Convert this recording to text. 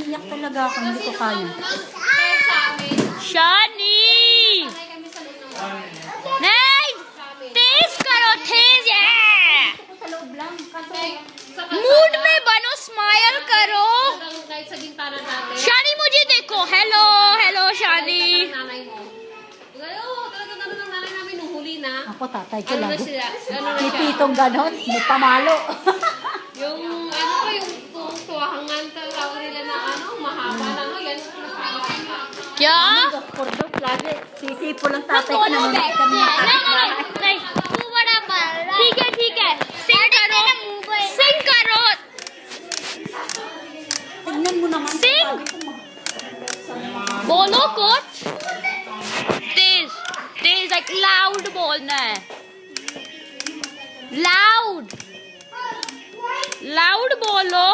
Naiiyak talaga ako, hindi ko kaya. Shani! Nay! तेज करो तेज Sa loob lang. Kaso, mood में बनो स्माइल करो शानी मुझे देखो हेलो हेलो शानी ako tatay ko Ano lang. na siya? Ano na siya? Pipitong ganon, may pamalo. Yung ano ko, yung tuwahangan tawag nila na ano, mahaba na ano, yan. क्या Kordot lagi. Sisipo lang हम tatay ko दोनों naman. बैठते हैं नहीं तू बड़ा बोल रहा ठीक है सिंग करो Tignan mo naman. Sing! Sabi ko, बोलो कुछ तेज तेज like loud बोलना है loud बोलो